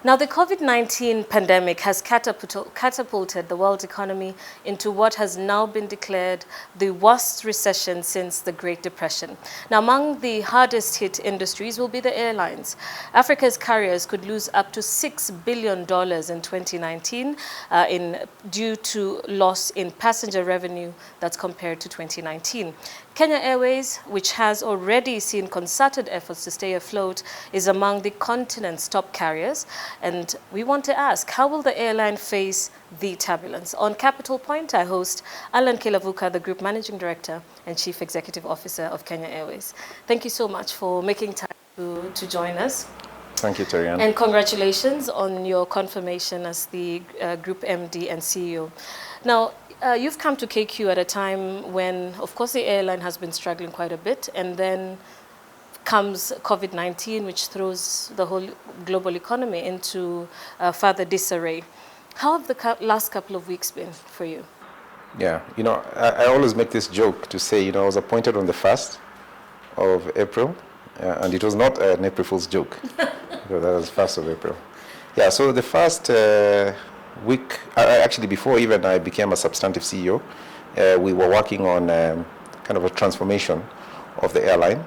Now, the COVID-19 pandemic has catapulted the world economy into what has now been declared the worst recession since the Great Depression. Now, among the hardest hit industries will be the airlines. Africa's carriers could lose up to $6 billion in 2019 due to loss in passenger revenue that's compared to 2019. Kenya Airways, which has already seen concerted efforts to stay afloat, is among the continent's top carriers. And we want to ask, how will the airline face the turbulence? On Capital Point, I host Allan Killavuka, the Group Managing Director and Chief Executive Officer of Kenya Airways. Thank you so much for making time to join us. Thank you, Terian. And congratulations on your confirmation as the Group MD and CEO. Now, you've come to KQ at a time when, of course, the airline has been struggling quite a bit, and then comes COVID-19, which throws the whole global economy into further disarray. How have the last couple of weeks been for you? Yeah, I always make this joke to say, I was appointed on the 1st of April, and it was not an April Fool's joke. That was 1st of April. Yeah, so the first week, actually before even I became a substantive CEO, we were working on kind of a transformation of the airline,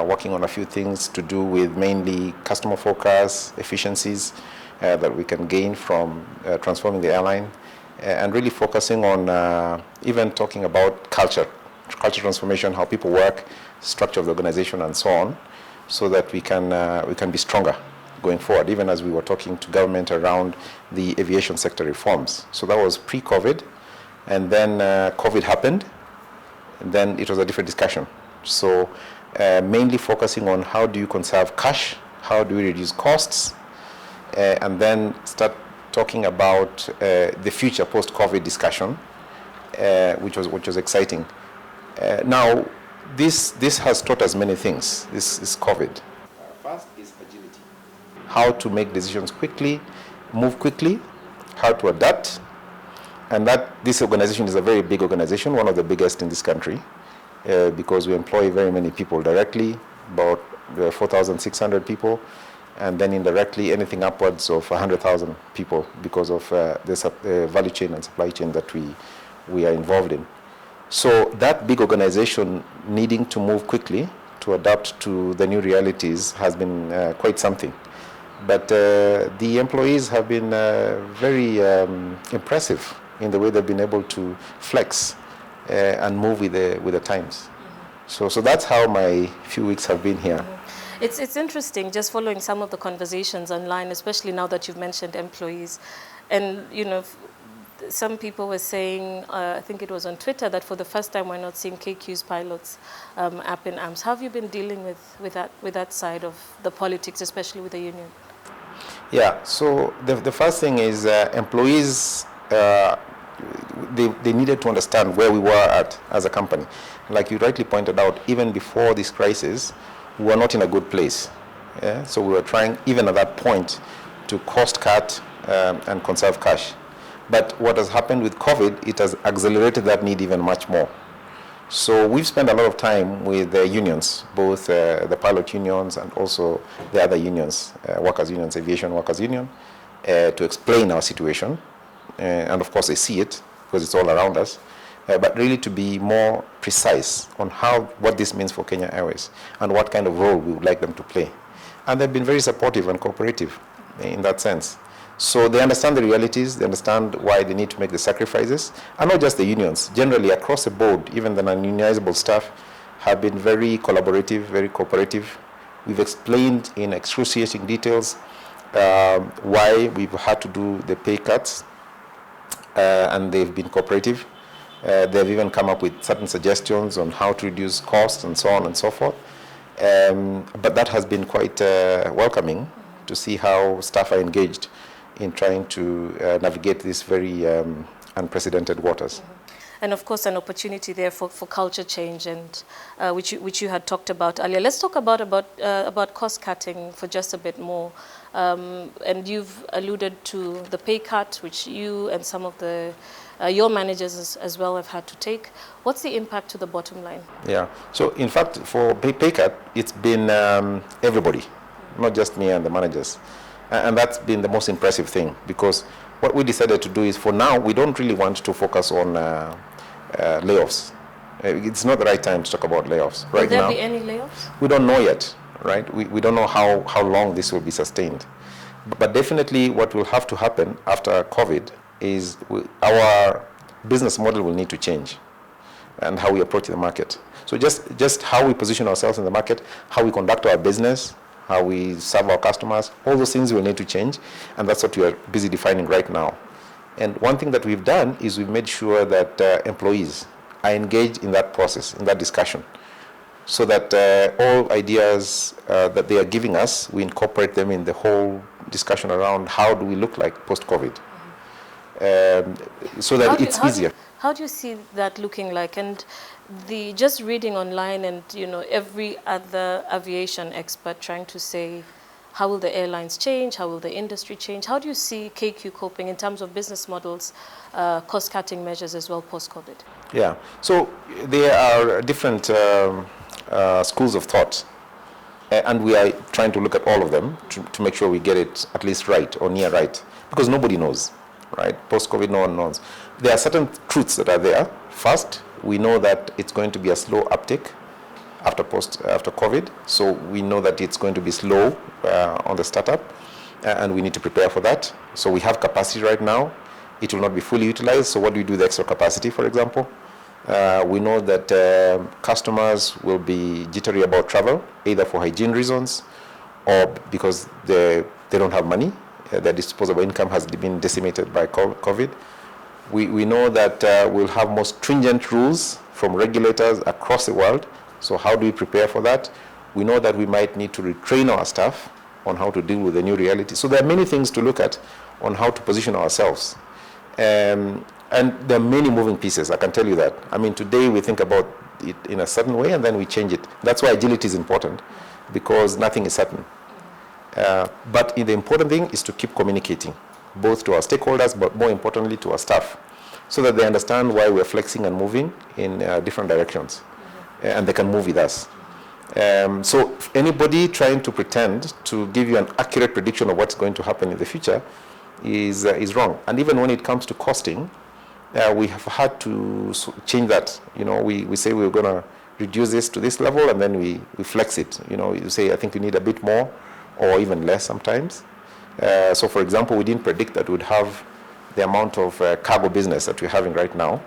working on a few things to do with mainly customer focus, efficiencies that we can gain from transforming the airline, and really focusing on even talking about culture transformation, how people work, structure of the organization, and so on, so that we can be stronger going forward, even as we were talking to government around the aviation sector reforms. So that was pre-COVID, and then COVID happened, and then it was a different discussion. So mainly focusing on how do you conserve cash, how do we reduce costs, and then start talking about the future post-COVID discussion, which was exciting. Now, this has taught us many things. This is COVID. First is agility. How to make decisions quickly, move quickly, how to adapt, and that this organization is a very big organization, one of the biggest in this country, because we employ very many people directly, about 4,600 people, and then indirectly anything upwards of 100,000 people because of the value chain and supply chain that we are involved in. So that big organization needing to move quickly to adapt to the new realities has been quite something. But the employees have been very impressive in the way they've been able to flex and move with the times. So that's how my few weeks have been here. It's interesting just following some of the conversations online, especially now that you've mentioned employees. And, some people were saying, I think it was on Twitter, that for the first time we're not seeing KQ's pilots up in arms. How have you been dealing with that side of the politics, especially with the union? Yeah, so the first thing is employees, they needed to understand where we were at as a company. Like you rightly pointed out, even before this crisis, we were not in a good place. Yeah? So we were trying, even at that point, to cost cut and conserve cash. But what has happened with COVID, it has accelerated that need even much more. So we've spent a lot of time with the unions, both the pilot unions and also the other unions, workers' unions, aviation workers' union, to explain our situation. And of course they see it because it's all around us, but really to be more precise on what this means for Kenya Airways and what kind of role we would like them to play. And they've been very supportive and cooperative in that sense. So they understand the realities, they understand why they need to make the sacrifices, and not just the unions. Generally, across the board, even the non-unionizable staff have been very collaborative, very cooperative. We've explained in excruciating details why we've had to do the pay cuts, and they've been cooperative. They've even come up with certain suggestions on how to reduce costs and so on and so forth. But that has been quite welcoming to see how staff are engaged in trying to navigate these very unprecedented waters. And of course, an opportunity there for culture change, and which you had talked about earlier. Let's talk about cost cutting for just a bit more. And you've alluded to the pay cut, which you and some of your managers as well have had to take. What's the impact to the bottom line? Yeah. So in fact, for pay cut, it's been everybody, not just me and the managers. And that's been the most impressive thing, because what we decided to do is, for now, we don't really want to focus on layoffs. It's not the right time to talk about layoffs right now. Will there be any layoffs? We don't know yet, right? We don't know how long this will be sustained. But definitely what will have to happen after COVID is our business model will need to change, and how we approach the market. So just how we position ourselves in the market, how we conduct our business, how we serve our customers, all those things will need to change, and that's what we are busy defining right now. And one thing that we've done is we've made sure that employees are engaged in that process, in that discussion, so that all ideas that they are giving us, we incorporate them in the whole discussion around how do we look like post-COVID, so that it's easier. How do you see that looking like? And just reading online, and every other aviation expert trying to say, how will the airlines change? How will the industry change? How do you see KQ coping in terms of business models, cost-cutting measures as well post-COVID? Yeah, so there are different schools of thought, and we are trying to look at all of them to make sure we get it at least right or near right, because nobody knows, right? Post-COVID, no one knows. There are certain truths that are there. First, we know that it's going to be a slow uptick after COVID, so we know that it's going to be slow on the startup, and we need to prepare for that. So we have capacity right now. It will not be fully utilized, so what do we do with the extra capacity, for example? We know that customers will be jittery about travel, either for hygiene reasons or because they don't have money. Their disposable income has been decimated by COVID. We know that we'll have more stringent rules from regulators across the world. So how do we prepare for that? We know that we might need to retrain our staff on how to deal with the new reality. So there are many things to look at on how to position ourselves. And there are many moving pieces, I can tell you that. I mean, today we think about it in a certain way and then we change it. That's why agility is important, because nothing is certain. But the important thing is to keep communicating, both to our stakeholders, but more importantly to our staff, so that they understand why we're flexing and moving in different directions, and they can move with us. So anybody trying to pretend to give you an accurate prediction of what's going to happen in the future is wrong. And even when it comes to costing, we have had to change that. We say we're going to reduce this to this level, and then we flex it. You say, I think we need a bit more, or even less sometimes. So for example, we didn't predict that we'd have the amount of cargo business that we're having right now.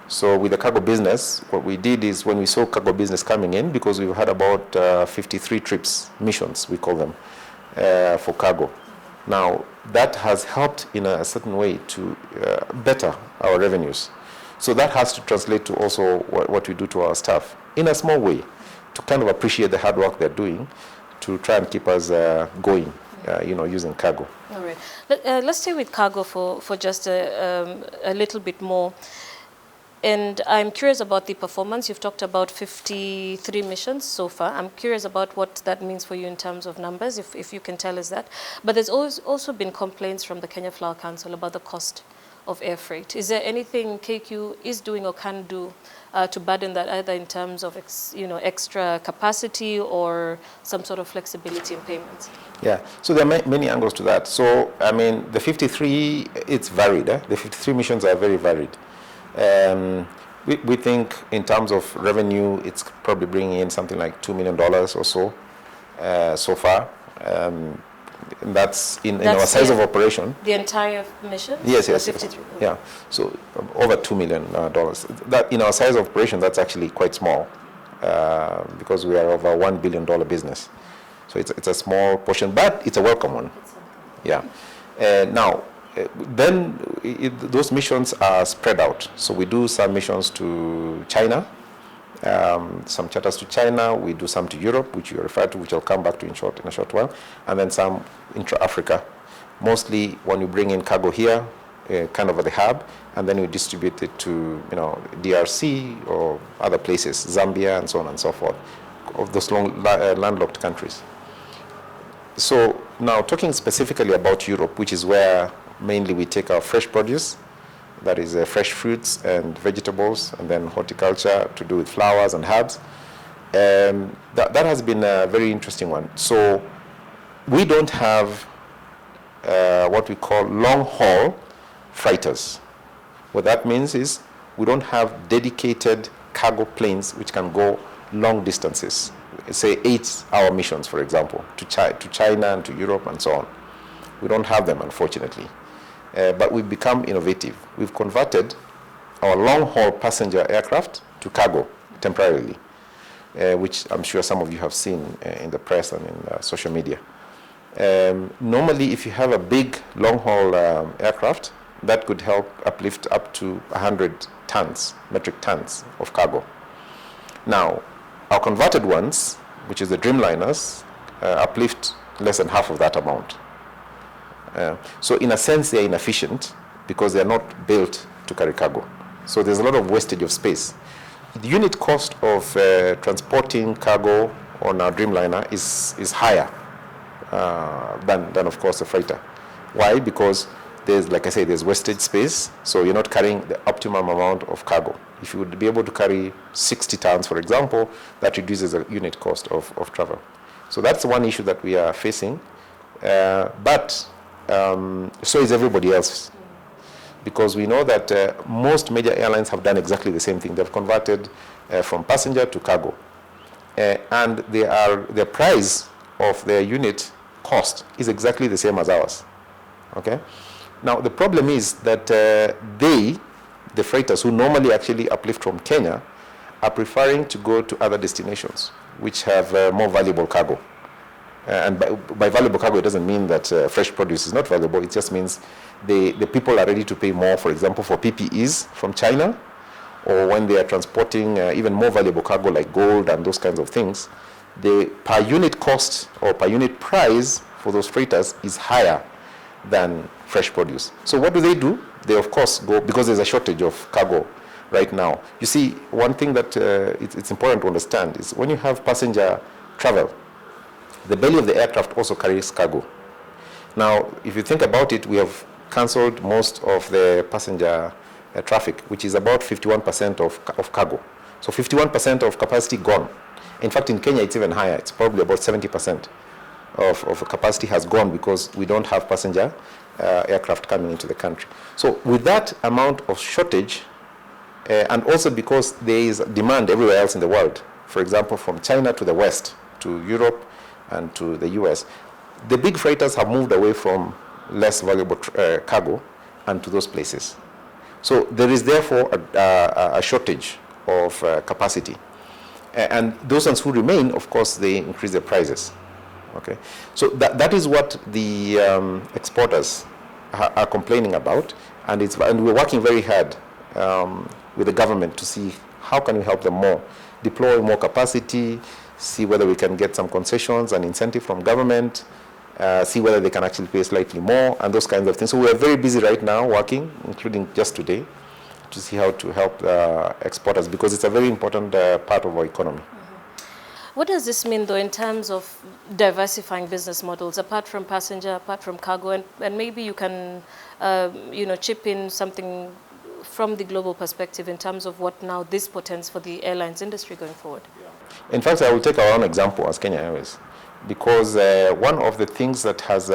So with the cargo business, what we did is, when we saw cargo business coming in, because we've had about 53 trips, missions, we call them, for cargo. Now, that has helped in a certain way to better our revenues. So that has to translate to also what we do to our staff, in a small way, to kind of appreciate the hard work they're doing to try and keep us going, using cargo. All right. Let's stay with cargo for just a little bit more. And I'm curious about the performance. You've talked about 53 missions so far. I'm curious about what that means for you in terms of numbers, if you can tell us that. But there's also been complaints from the Kenya Flower Council about the cost of air freight. Is there anything KQ is doing or can do to burden that, either in terms of extra capacity or some sort of flexibility in payments? Yeah, so there are many angles to that. So, I mean, the 53, it's varied. The 53 missions are very varied. We think in terms of revenue, it's probably bringing in something like $2 million or so, so far. And that's in our size of operation. The entire mission? Yes. Yeah, so over $2 million. That, in our size of operation, that's actually quite small, because we are over a $1 billion business. So it's a small portion, but it's a welcome one. Yeah. Now, then those missions are spread out. So we do some missions to China, some charters to China. We do some to Europe, which you refer to, which I'll come back to in a short while, and then some intra-Africa. Mostly when you bring in cargo here, kind of at the hub, and then we distribute it to DRC or other places, Zambia and so on and so forth, of those landlocked countries. So now talking specifically about Europe, which is where mainly we take our fresh produce, that is fresh fruits and vegetables, and then horticulture to do with flowers and herbs. That has been a very interesting one. So we don't have what we call long-haul freighters. What that means is we don't have dedicated cargo planes which can go long distances, say 8-hour missions, for example, to China and to Europe and so on. We don't have them, unfortunately. But we've become innovative. We've converted our long-haul passenger aircraft to cargo temporarily, which I'm sure some of you have seen in the press and in social media. Normally, if you have a big long-haul aircraft, that could help uplift up to 100 tons, metric tons of cargo. Now, our converted ones, which is the Dreamliners, uplift less than half of that amount. So in a sense, they're inefficient because they're not built to carry cargo. So there's a lot of wastage of space. The unit cost of transporting cargo on our Dreamliner is higher than, of course, the freighter. Why? Because there's, like I say, there's wastage space, so you're not carrying the optimum amount of cargo. If you would be able to carry 60 tons, for example, that reduces the unit cost of travel. So that's one issue that we are facing. But so is everybody else. Because we know that most major airlines have done exactly the same thing. They've converted from passenger to cargo. And their price of their unit cost is exactly the same as ours. Okay? Now, the problem is that the freighters who normally actually uplift from Kenya, are preferring to go to other destinations, which have more valuable cargo. And by valuable cargo, it doesn't mean that fresh produce is not valuable. It just means the people are ready to pay more, for example, for PPEs from China, or when they are transporting even more valuable cargo like gold and those kinds of things, the per unit cost or per unit price for those freighters is higher than fresh produce. So what do? They, of course, go, because there's a shortage of cargo right now. You see, one thing that it's important to understand is when you have passenger travel, the belly of the aircraft also carries cargo. Now, if you think about it, we have cancelled most of the passenger traffic, which is about 51% of cargo. So 51% of capacity gone. In fact, in Kenya, it's even higher. It's probably about 70% of capacity has gone because we don't have passenger aircraft coming into the country. So with that amount of shortage, and also because there is demand everywhere else in the world, for example, from China to the West, to Europe, and to the US, the big freighters have moved away from less valuable cargo and to those places. So there is therefore a shortage of capacity. And those ones who remain, of course, they increase their prices. Okay, so that is what the exporters are complaining about, and we're working very hard with the government to see how can we help them more, deploy more capacity, see whether we can get some concessions and incentive from government, see whether they can actually pay slightly more, and those kinds of things. So we're very busy right now working, including just today, to see how to help exporters, because it's a very important part of our economy. What does this mean, though, in terms of diversifying business models, apart from passenger, apart from cargo, and maybe you can, chip in something from the global perspective in terms of what now this portends for the airlines industry going forward? In fact, I will take our own example as Kenya Airways, because one of the things that has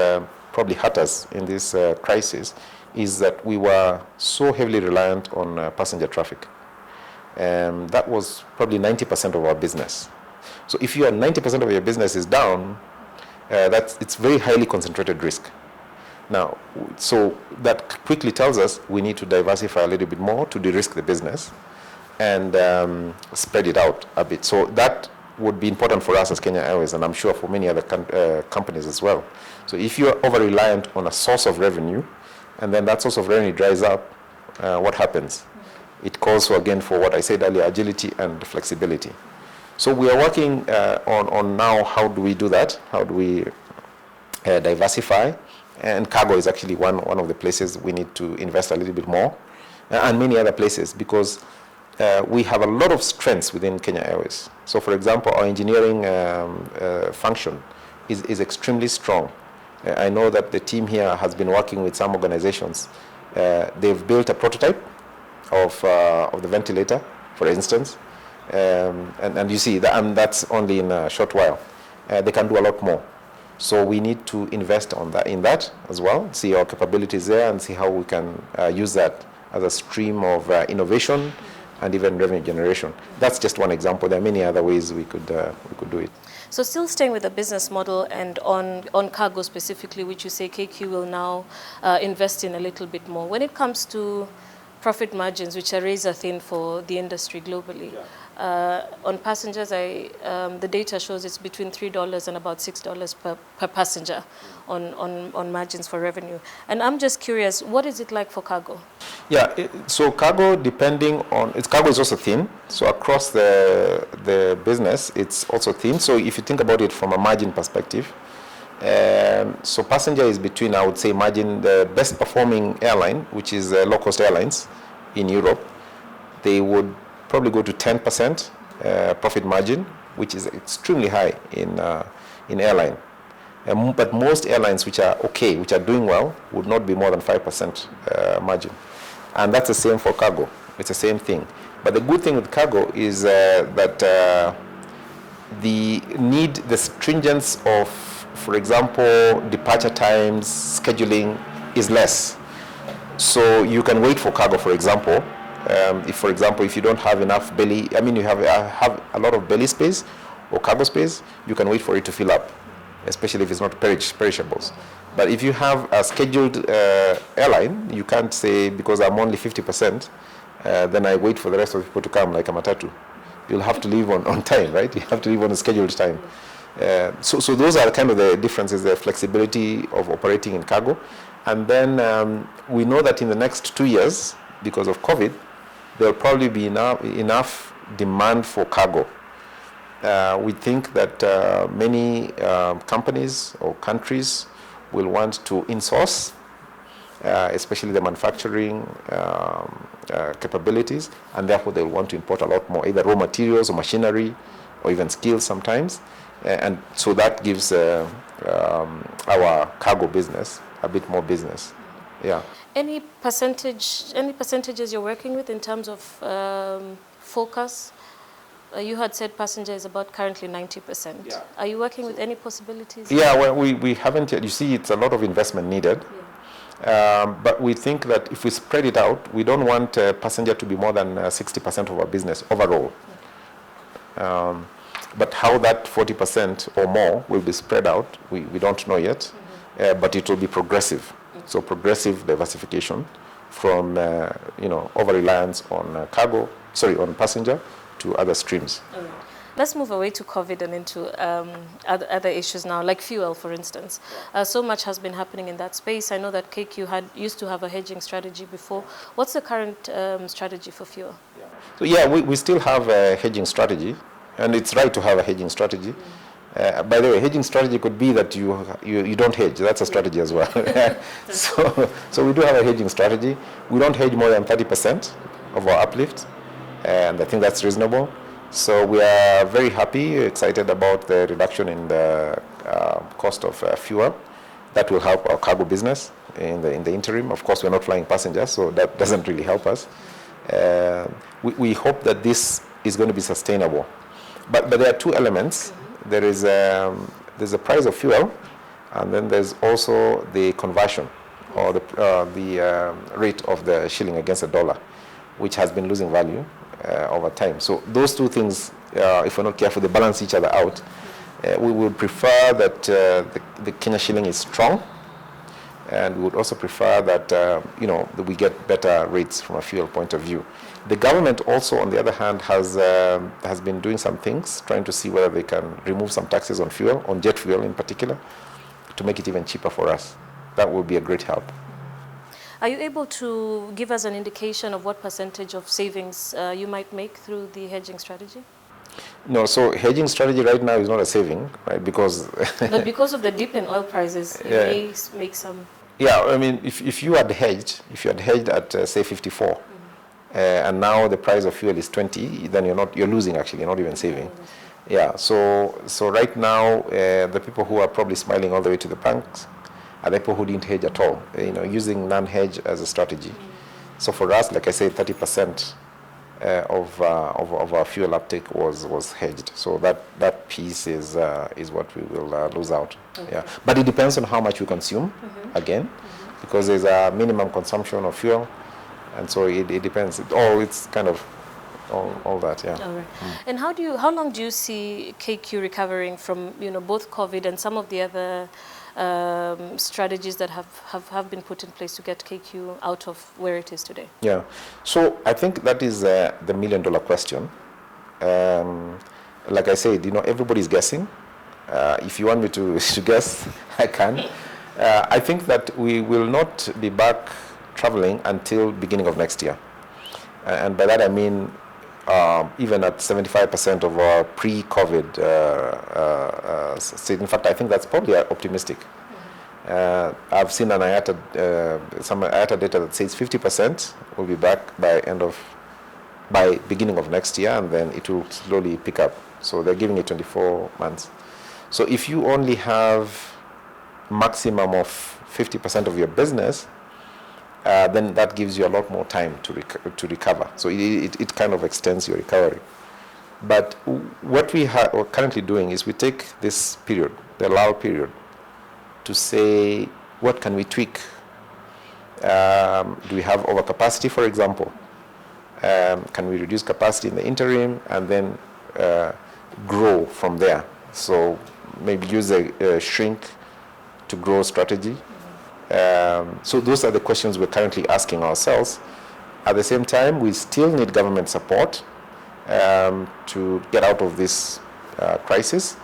probably hurt us in this crisis is that we were so heavily reliant on passenger traffic. That was probably 90% of our business. So if 90% of your business is down, it's very highly concentrated risk. Now, so that quickly tells us we need to diversify a little bit more to de-risk the business and spread it out a bit. So that would be important for us as Kenya Airways, and I'm sure for many other companies as well. So if you're over-reliant on a source of revenue, and then that source of revenue dries up, what happens? It calls for, again, for what I said earlier, agility and flexibility. So we are working on now how do we do that? How do we diversify? And cargo is actually one of the places we need to invest a little bit more, and many other places, because we have a lot of strengths within Kenya Airways. So for example, our engineering function is extremely strong. I know that the team here has been working with some organizations. They've built a prototype of the ventilator, for instance, and you see that, and that's only in a short while. They can do a lot more. So we need to invest in that as well, see our capabilities there, and see how we can use that as a stream of innovation and even revenue generation. That's just one example. There are many other ways we could do it. So still staying with the business model and on cargo specifically, which you say KQ will now invest in a little bit more. When it comes to profit margins, which are razor thin for the industry globally, on passengers, the data shows it's between $3 and about $6 per passenger on margins for revenue. And I'm just curious, what is it like for cargo? Yeah, so cargo, cargo is also thin. So across the business, it's also thin. So if you think about it from a margin perspective, so passenger is between, I would say, margin, the best performing airline, which is low-cost airlines in Europe, they would probably go to 10% profit margin, which is extremely high in airline. But most airlines which are okay, which are doing well, would not be more than 5% margin. And that's the same for cargo. It's the same thing. But the good thing with cargo is that the stringence of, for example, departure times, scheduling is less. So you can wait for cargo, for example. If you don't have enough belly, you have a lot of belly space or cargo space, you can wait for it to fill up, especially if it's not perishables. But if you have a scheduled airline, you can't say, because I'm only 50%, then I wait for the rest of the people to come like a matatu. You'll have to leave on time, right? You have to leave on a scheduled time. So those are kind of the differences, the flexibility of operating in cargo. And then we know that in the next 2 years, because of COVID, there will probably be enough demand for cargo. We think that many companies or countries will want to insource, especially the manufacturing capabilities, and therefore they'll want to import a lot more, either raw materials or machinery or even skills sometimes. And so that gives our cargo business a bit more business. Yeah. Any percentages you're working with in terms of focus? You had said passenger is about currently 90%. Yeah. Are you working with any possibilities? Yeah, well, we haven't yet. You see, it's a lot of investment needed. Yeah. But we think that if we spread it out, we don't want passenger to be more than 60% of our business overall. Yeah. But how that 40% or more will be spread out, we don't know yet. But it will be progressive. So progressive diversification from over-reliance on on passenger to other streams. All right. Let's move away to COVID and into other issues now, like fuel, for instance. So much has been happening in that space. I know that KQ used to have a hedging strategy before. What's the current strategy for fuel? So we still have a hedging strategy, and it's right to have a hedging strategy. By the way, hedging strategy could be that you don't hedge. That's a strategy as well. So we do have a hedging strategy. We don't hedge more than 30% of our uplift, and I think that's reasonable. So we are very happy, excited about the reduction in the cost of fuel. That will help our cargo business in the interim. Of course, we're not flying passengers, so that doesn't really help us. We hope that this is going to be sustainable. But there are two elements. There's the price of fuel, and then there's also the conversion or the rate of the shilling against the dollar, which has been losing value over time. So those two things, if we're not careful, they balance each other out. We would prefer that the Kenya shilling is strong, and we would also prefer that that we get better rates from a fuel point of view. The government also, on the other hand, has been doing some things, trying to see whether they can remove some taxes on fuel, on jet fuel in particular, to make it even cheaper for us. That would be a great help. Are you able to give us an indication of what percentage of savings you might make through the hedging strategy? No, so hedging strategy right now is not a saving, right? Because but because of the dip in oil prices, you may make some. Yeah, I mean, if you had hedged at say 54, and now the price of fuel is 20, then you're losing actually. You're not even saving. Yeah. So right now, the people who are probably smiling all the way to the banks are the people who didn't hedge at all. Using non-hedge as a strategy. So for us, like I said, 30% of our fuel uptake was hedged. So that piece is what we will lose out. Okay. Yeah, but it depends on how much we consume again, because there's a minimum consumption of fuel, and so it depends. It's kind of all that. Yeah. All right. And how long do you see KQ recovering from both COVID and some of the other strategies that have been put in place to get KQ out of where it is today? Yeah, so I think that is the $1 million question. Like I said, everybody's guessing. If you want me to guess, I can. I think that we will not be back traveling until beginning of next year. And by that I mean even at 75% of our pre-COVID state. In fact, I think that's probably optimistic. I've seen some IATA data that says 50% will be back by beginning of next year, and then it will slowly pick up. So they're giving it 24 months. So if you only have maximum of 50% of your business, then that gives you a lot more time to recover. So it kind of extends your recovery. But what we are currently doing is we take this period, the lull period, to say, what can we tweak? Do we have overcapacity, for example? Can we reduce capacity in the interim and then grow from there? So maybe use a shrink to grow strategy. So those are the questions we're currently asking ourselves. At the same time, we still need government support to get out of this crisis.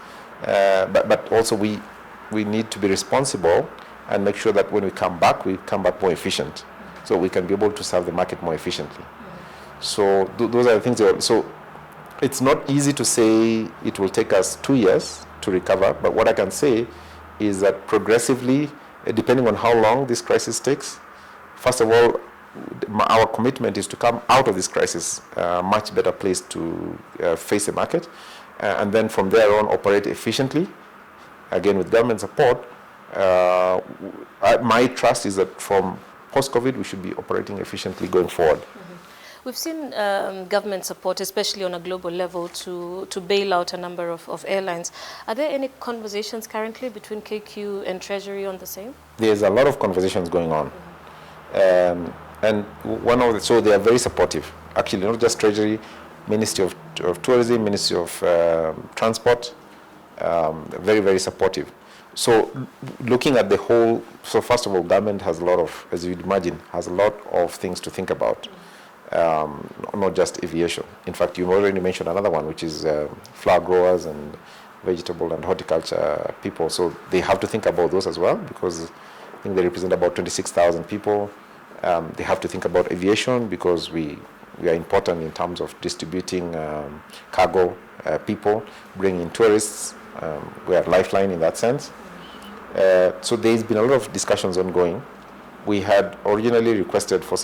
But also we need to be responsible and make sure that when we come back more efficient, so we can be able to serve the market more efficiently. So those are the things. So it's not easy to say it will take us 2 years to recover, but what I can say is that progressively, depending on how long this crisis takes, first of all, our commitment is to come out of this crisis much better placed to face the market, and then from there on operate efficiently. Again, with government support, my trust is that from post-COVID, we should be operating efficiently going forward. We've seen government support, especially on a global level, to bail out a number of airlines. Are there any conversations currently between KQ and Treasury on the same? There's a lot of conversations going on. And so they are very supportive. Actually, not just Treasury, Ministry of Tourism, Ministry of Transport, very, very supportive. So looking at the whole, so first of all, government has a lot of, as you'd imagine, has a lot of things to think about. Not just aviation. In fact, you already mentioned another one, which is flower growers and vegetable and horticulture people. So they have to think about those as well, because I think they represent about 26,000 people. They have to think about aviation because we are important in terms of distributing cargo, people, bringing in tourists. We are a lifeline in that sense. So there's been a lot of discussions ongoing. We had originally requested for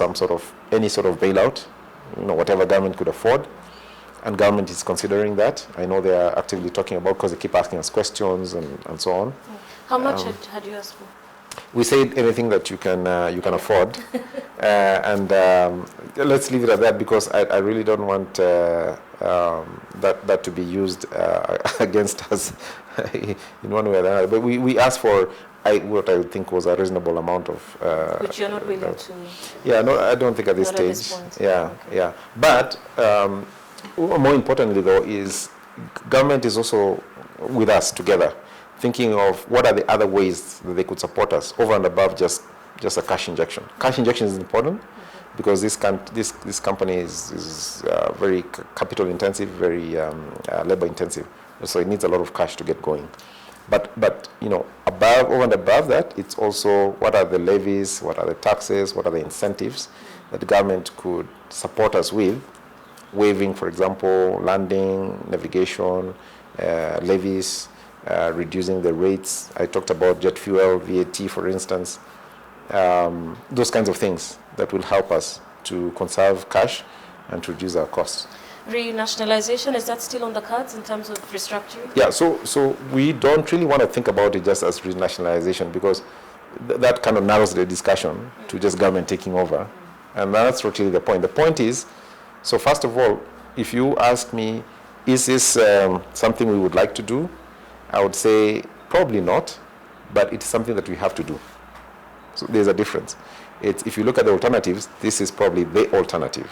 any sort of bailout, whatever government could afford, and government is considering that. I know they are actively talking about, because they keep asking us questions and so on. How much had you asked for? We said anything that you can afford, and let's leave it at that, because I really don't want that to be used against us in one way or another. But we asked for what I would think was a reasonable amount of. Which you're not willing to. Yeah, no, I don't think at this stage. At this point. Yeah, okay. Yeah. But more importantly, though, is government is also with us together, thinking of what are the other ways that they could support us over and above just a cash injection. Cash injection is important because this company is very capital intensive, very labor intensive, so it needs a lot of cash to get going. But over and above that, it's also what are the levies, what are the taxes, what are the incentives that the government could support us with, waiving, for example, landing, navigation, levies, reducing the rates. I talked about jet fuel, VAT, for instance. Those kinds of things that will help us to conserve cash and to reduce our costs. Renationalization, is that still on the cards in terms of restructuring? Yeah, so we don't really want to think about it just as renationalization, because that kind of narrows the discussion to just government taking over. And that's really the point. The point is So first of all, if you ask me, is this something we would like to do? I would say probably not, but it's something that we have to do. So there's a difference. If you look at the alternatives, this is probably the alternative.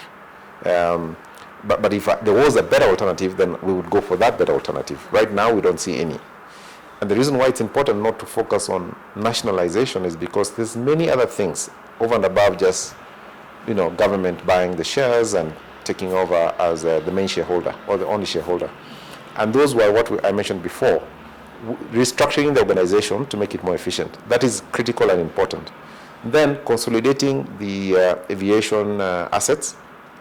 But if there was a better alternative, then we would go for that better alternative. Right now, we don't see any. And the reason why it's important not to focus on nationalization is because there's many other things over and above just, government buying the shares and taking over as the main shareholder or the only shareholder. And those were what I mentioned before, restructuring the organization to make it more efficient. That is critical and important. Then consolidating the aviation assets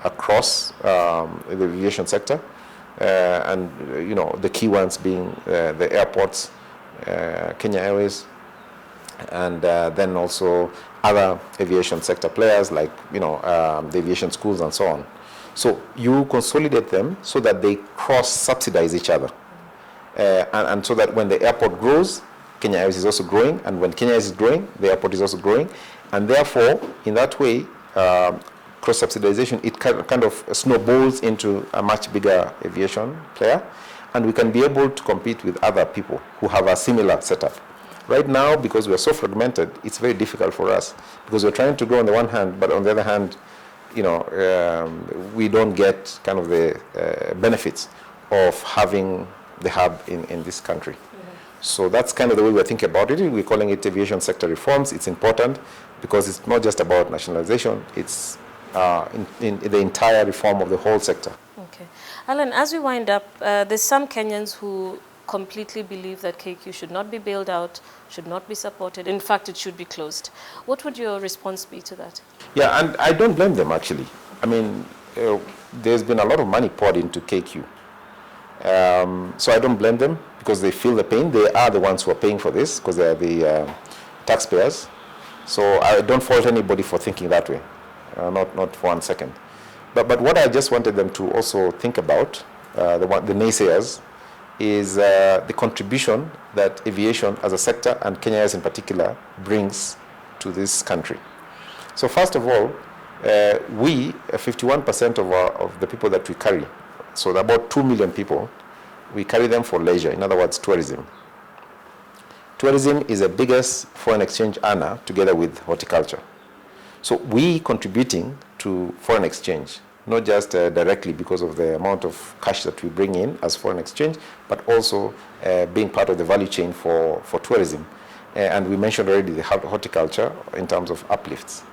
across the aviation sector, and the key ones being the airports, Kenya Airways, and then also other aviation sector players like the aviation schools and so on. So you consolidate them so that they cross-subsidize each other, and so that when the airport grows, Kenya Airways is also growing, and when Kenya Airways is growing, the airport is also growing, and therefore, in that way, cross-subsidization, it kind of snowballs into a much bigger aviation player, and we can be able to compete with other people who have a similar setup. Right now, because we are so fragmented, it's very difficult for us, because we're trying to grow on the one hand, but on the other hand, we don't get kind of the benefits of having the hub in this country. So that's kind of the way we're thinking about it. We're calling it aviation sector reforms. It's important because it's not just about nationalization, it's in the entire reform of the whole sector. Okay. Allan, as we wind up, there's some Kenyans who completely believe that KQ should not be bailed out, should not be supported. In fact, it should be closed. What would your response be to that? Yeah, and I don't blame them, actually. I mean, there's been a lot of money poured into KQ. So I don't blame them because they feel the pain. They are the ones who are paying for this because they are the taxpayers. So I don't fault anybody for thinking that way, not for 1 second. But what I just wanted them to also think about, the naysayers, is the contribution that aviation as a sector, and Kenya Airways in particular, brings to this country. So first of all, we, 51% of the people that we carry, so about 2 million people, we carry them for leisure, in other words, tourism. Tourism is the biggest foreign exchange earner together with horticulture. So we contributing to foreign exchange, not just directly because of the amount of cash that we bring in as foreign exchange, but also being part of the value chain for tourism. And we mentioned already the horticulture in terms of uplifts.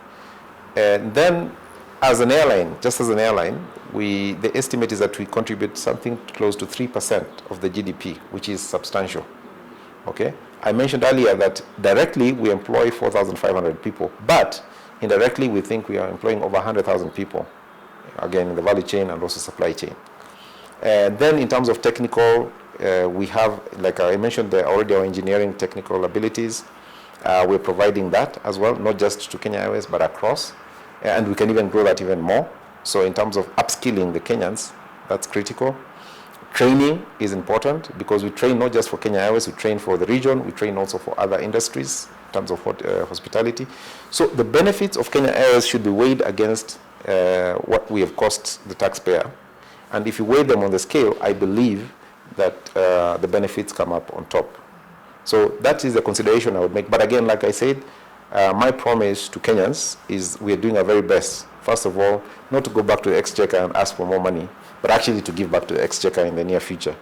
And then as an airline, just as an airline, the estimate is that we contribute something close to 3% of the GDP, which is substantial. Okay? I mentioned earlier that directly we employ 4,500 people, but indirectly we think we are employing over 100,000 people, again in the value chain and also supply chain. And then in terms of technical, we have, like I mentioned already, our engineering technical abilities. We're providing that as well, not just to Kenya Airways, but across. And we can even grow that even more. So in terms of upskilling the Kenyans, that's critical. Training is important because we train not just for Kenya Airways, we train for the region, we train also for other industries in terms of hospitality. So the benefits of Kenya Airways should be weighed against what we have cost the taxpayer. And if you weigh them on the scale, I believe that the benefits come up on top. So that is the consideration I would make. But again, like I said, my promise to Kenyans is we are doing our very best. First of all, not to go back to the exchequer and ask for more money, but actually to give back to the exchequer in the near future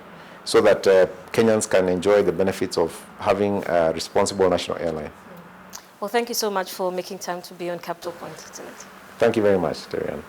so that Kenyans can enjoy the benefits of having a responsible national airline. Well, thank you so much for making time to be on Capital Point tonight. Thank you very much, Terian.